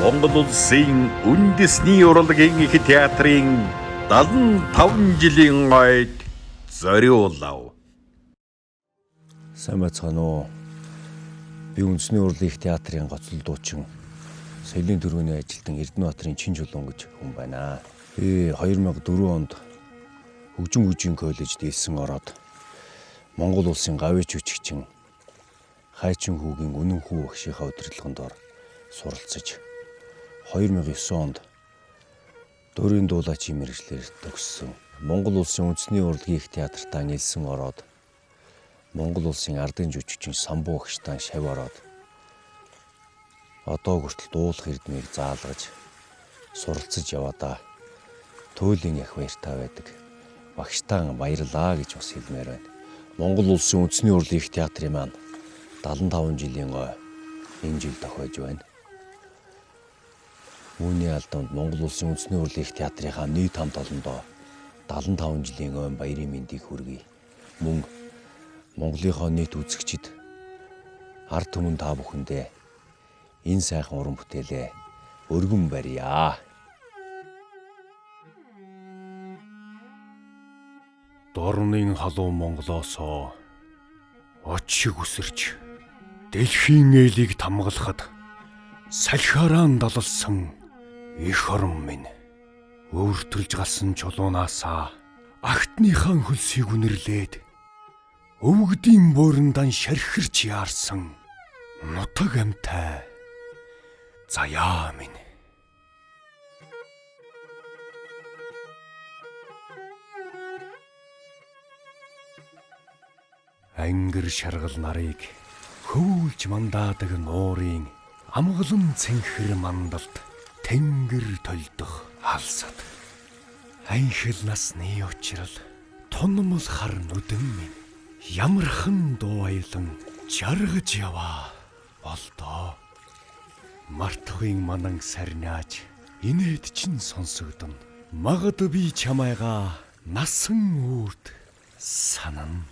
Монгол улсын үндэсний урлагийн их театрын 75 жилийн гойд зориулав. Сайн байцгаана уу? Би үндэсний урлагийн их театрын гоцлол дуучин Соёлын төрөний ажилтан Эрдэнэбаатарын Чин Чулуун гэж хүн байна. Би 2004 онд Хөгжин үжийн коллежид элсэн ороод Монгол улсын гавьяач жүжигчин Хайчин хүүгийн Үнэн хүү багшийнхаа удирдлаганд ор суралцаж 2009 онд Дөрийн дуулаачийн мэргэжлэр төгссөн. Монгол улсын үндэсний урлагийн их театртаа нэлсэн ороод Монгол улсын ардын жүжигчин Самбуу багштаа шав ороод одоо хүртэл дуулах эрдмийг заалгаж суралцаж яваадаа туйлын ях баяртай байдаг. Багштаа баярлаа гэж бас хэлмээр байна. Монгол улсын үндэсний урлагийн их театрын маань 75 жилийн гой энэ жил тохиож байна. Үүний алдаанд Монгол улсын үндэсний урлагийн их театрынхаа нийт хамт олондоо 75 жилийн гой баярын мэндийг хүргэе. Мөн Монголынхоо нийт үзэгчид ард түмэн та бүхэндээ энэ сайхан уран бүтээлээ өргөн барья. Дорнын халуун Монголоосоо очиг үсэрч дэлхийн ээлийг тамгалахад салхиарaan далалсан их орон минь өвөртөлж галсан чулуунаасаа агтныхаа хөлсийг үнэрлээд өвгдийн буурандан шархирч яарсан нутаг амтай заяа минь. Ангир шаргал нарыг хөвүүлж мандаадаг нуурын амгалан цэнхэр мандалд тэнгэр толдох алсад анхил насны учрал тунмал хар нүдэн минь ямархан дуу аяйлан жаргаж яваа болдоо. Мартахын манан сарниаж инээд чин сонсогдон магад би чамайгаа насан үрд санан.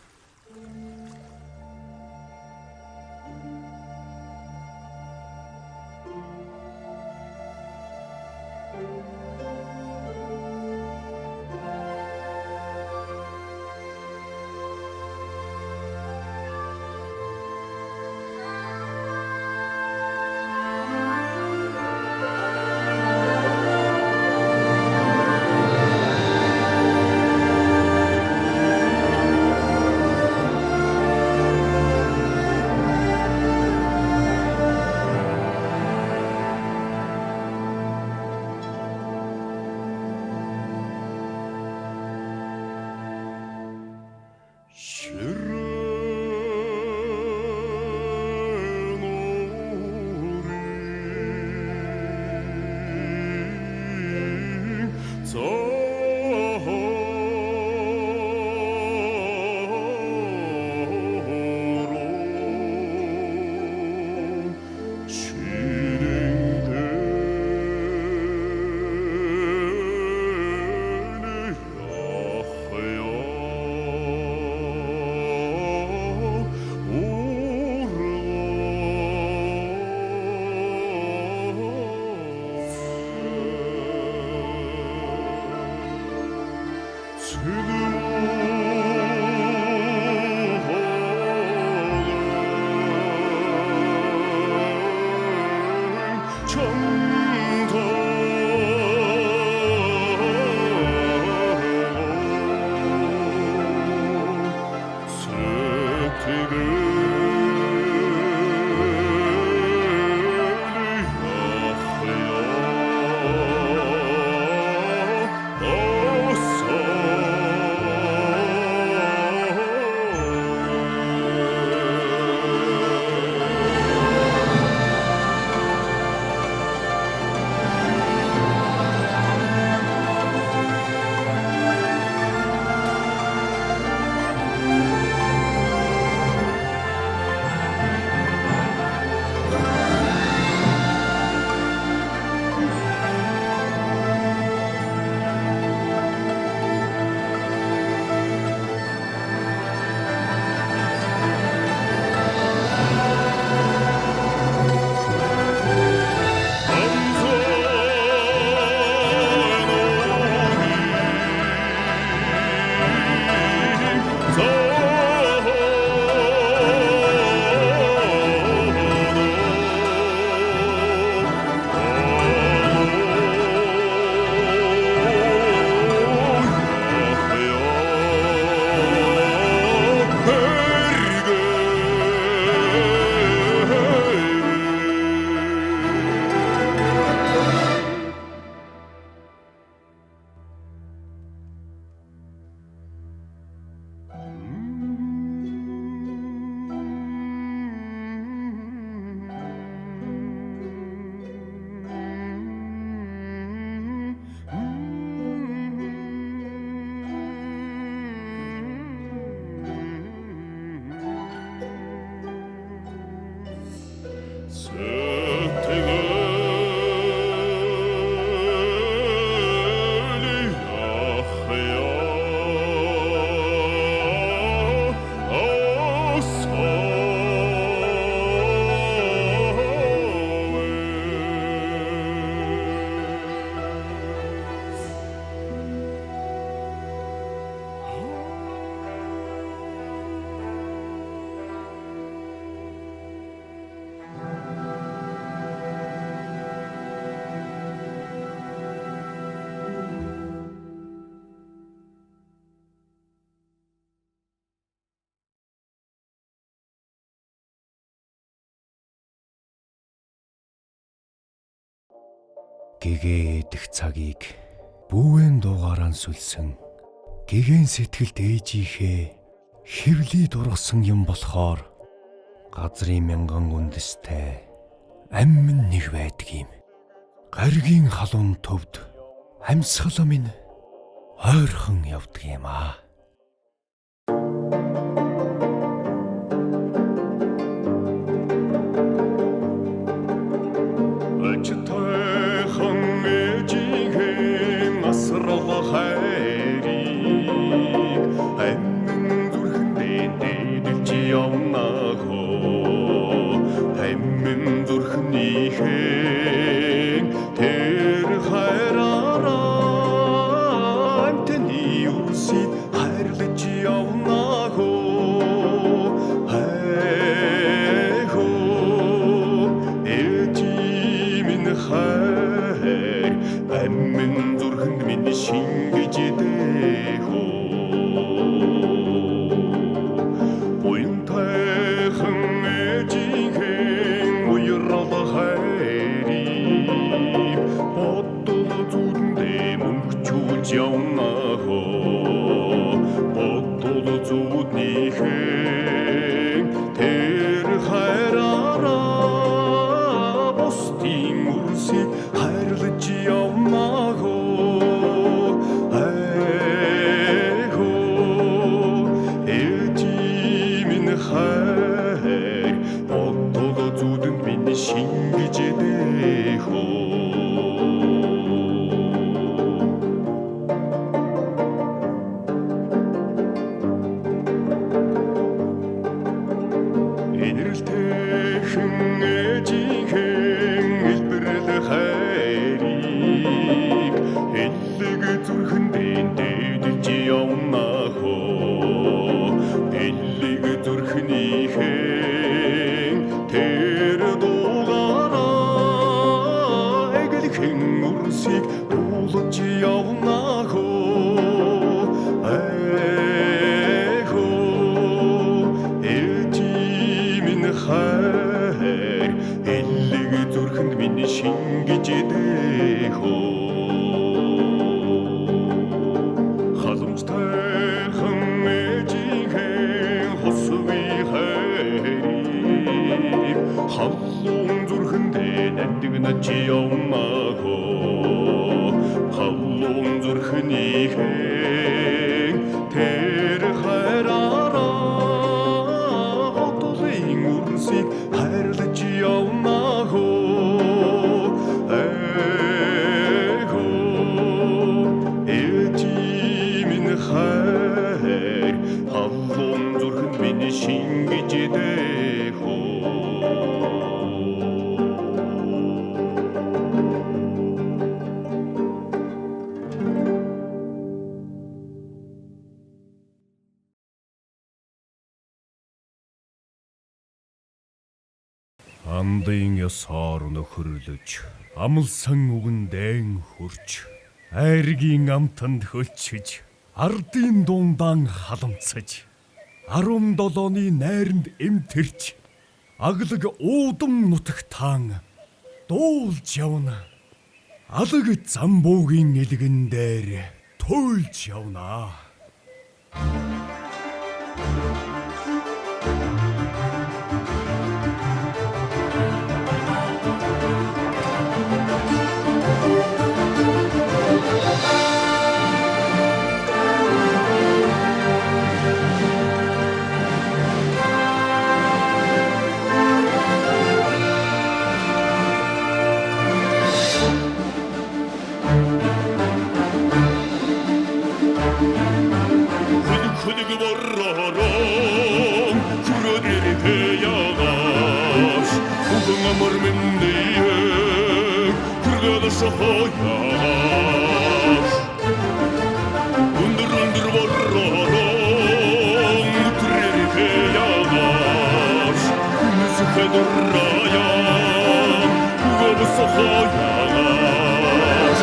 гэгээх цагийг бүүэн дуугаран сүлсэн гэгэн сэтгэлд ээжийнхээ хэвлий дургасан юм болохоор газрын мянган үндэстэй амин нэг байдаг юм. Гаригийн халуун төвд амьсгал минь ойрхон явдаг юм аа. Ачтайхан ээжийнхээ насрал хайрыг амин зүрхэндээ дээдэлж явна хөө. Амин зүрхнийхэн тэр хайраараа амтны үсийг хайрлаж явна хөө. Хайр амин зүрхэнд минь шингэж дэхөө. Буянтайхан ээжийнхэн уярал хайрыг бодол зүудэндээ мөнгөчүүлж явна хөө. Бодол зүуднийхэн тэр хайраараа бусдын үрсийг хайрлаж явна хөө. Ээжи минь хайр бодол зүудэнд минь шингэж дэхөө. Энэрэлтэйхэн ээжийнхэн илбэрэл хайрыг эллэг зүрхэндээ дээдэлж явна хөө. Эллэг зүрхнийхэн тэр дуугараа эгэлхэн үрсийг дуулж явна хөө. Хайр эллэг зүрхэнд минь шингэж дэхөө. Халамжтайхан ээжийнхэн хосвий хайрыг халуун зүрхэндээ нандинаж явна хөө. Халуун зүрхнийхэн тэр хайраараа хайрлаж явна хөө. Ээжи минь хайр халуун зүрхэнд минь шингэж дэхөө. Андын ёсоор нөхөрлөж, амлсан үгэндэн хурч, айргийн амтанд хөлчөж, ардын дундаан халамцаж, 17-ны найранд эмтэрч, аглаг уудам нутагтаан дуулж явна. Алаг замбуугийн элгэн дээр туйлж явна. Хүлэг борророн хүрээр тэягаш бүгэн амар мэндээ хүргээл шохояаш өндөр борророн хүрээр тэягаш мүсхэ дуррая бүгэн шохояаш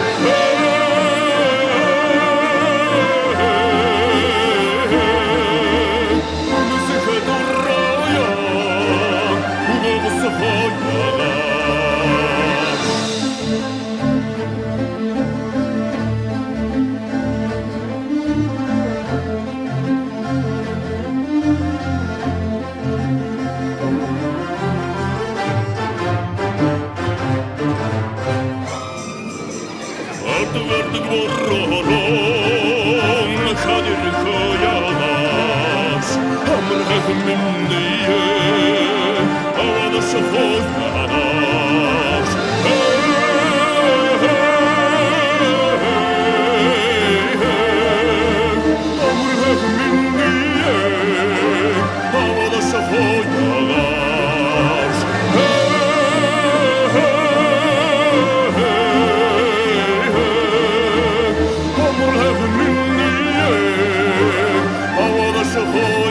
minnie havada şoförler amur minnie havada şoförler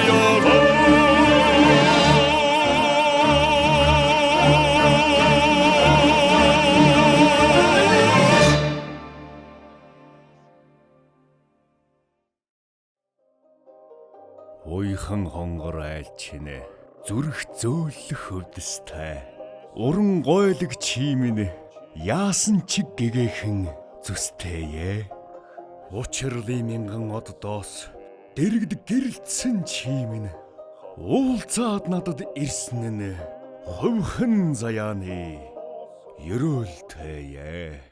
Уйхан хонгор айлчинэ зүрх зөөлөх хөвдөстэй уран гойлог чимэн яасан чиг гэгэхэн зүстэйе учирлын мянган оддоос дэрэгд гэрэлтсэн чимэн уулзаад надад ирсэн нь ховхон заяаны ерөөлтэйе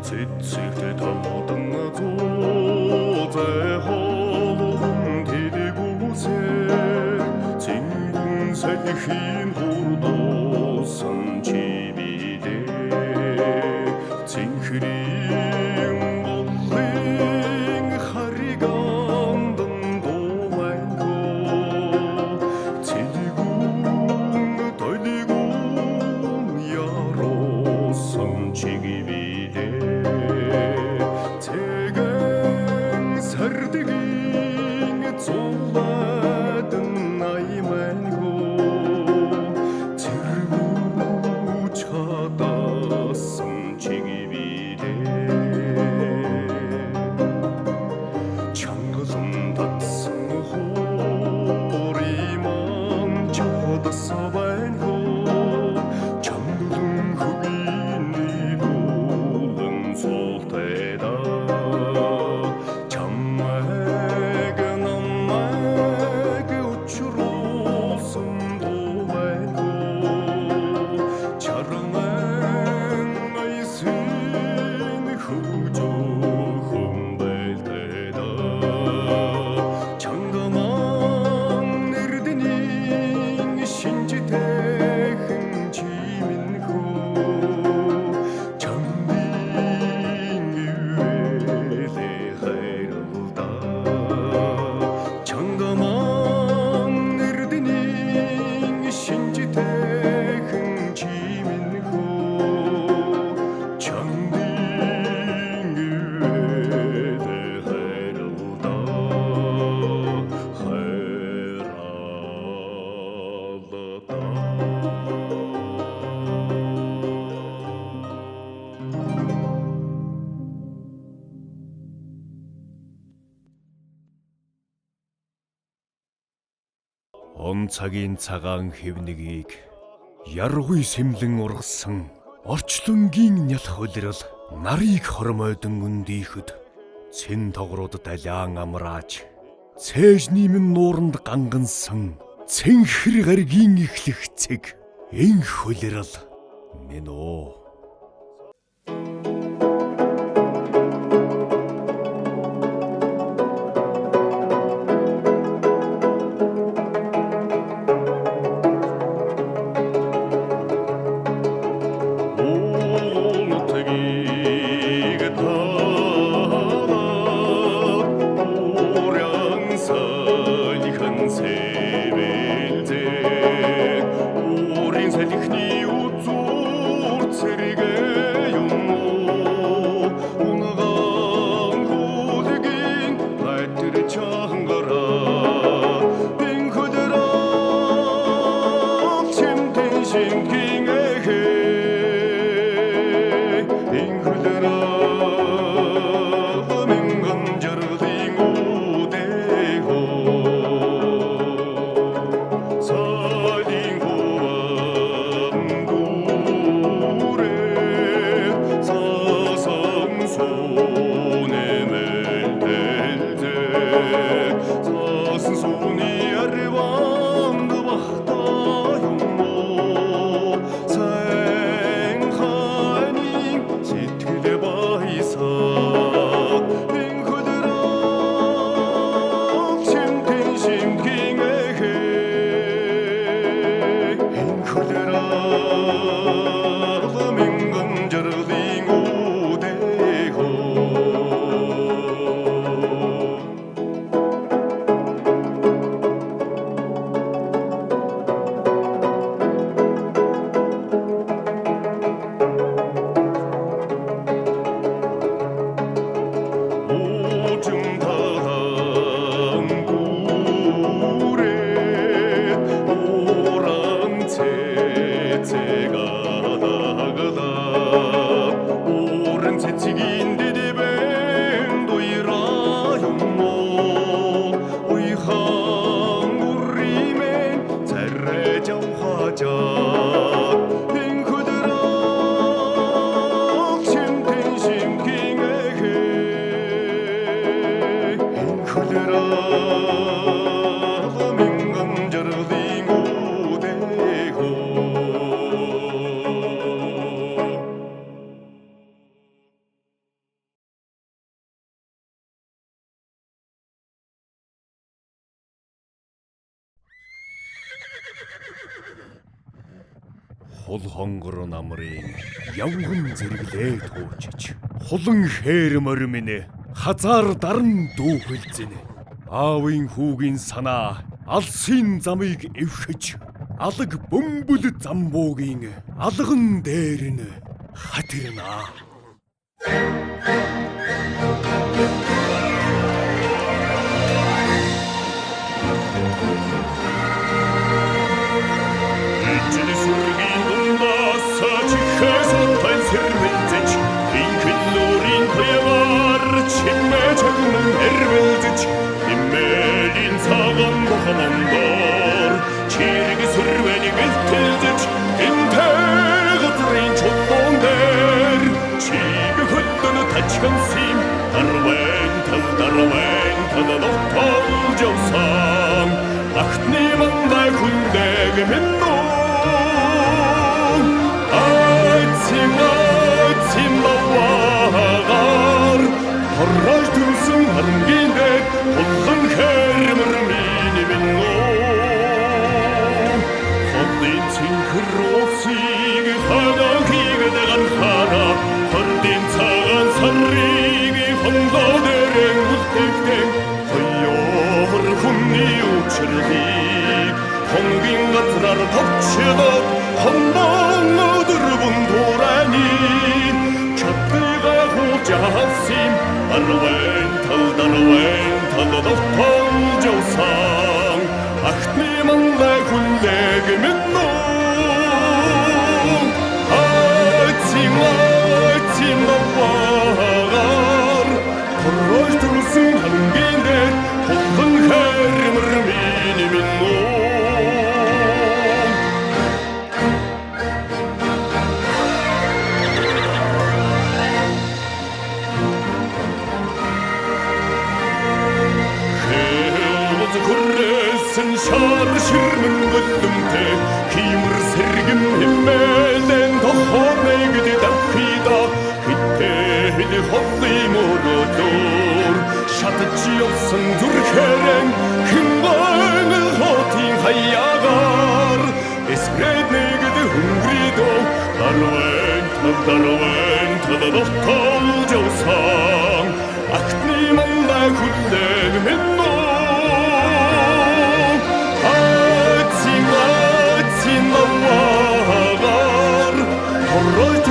Цэцэгтэй толгойн Он цагийн цагаан хэвнэгийг яргүй сэмлэн ургасан орчлонгийн нялх улирал нарыг хормойдон өндийхөд цэн тогруудад алиан амрааж цээж ниймэн нууранд гангансан цэнхэр гаригийн ихлэх цэг энх улирал минь оо. Хул хонгор намрын явган зэрэглээ туучиж хулан хээр морь хазар даран дүүхэлзэн аавын хүүгийн санаа алсын замыг эвхэж алаг бөмбөл замбуугийн алган дээр нь хатирнаа. чар ширмэн гөлөмтэй химэр сэргэм хэмээлэн тохонэй гэдэг дахида хитэл холлый мөрөдөр шатж явсан зүрхэрэн хингэн хотын хаягаар эсгрэд нэгд хөнгөридөө дарвэн талдотол жаусан ахтны мандаа хүлээн минь Ацин аваагаар хоройт